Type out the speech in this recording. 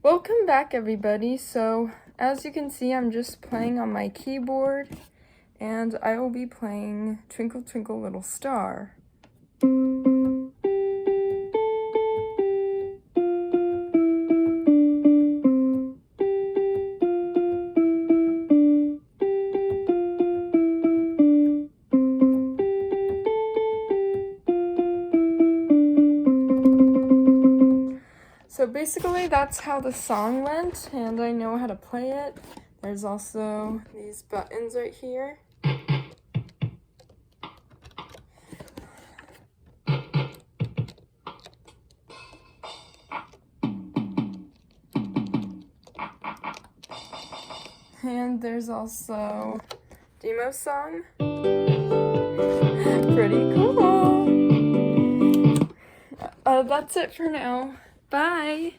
Welcome back, everybody. So, as you can see, I'm just playing on my keyboard, and I will be playing Twinkle Twinkle Little Star. So basically that's how the song went, and I know how to play it. There's also these buttons right here. And there's also demo song. Pretty cool. That's it for now. Bye!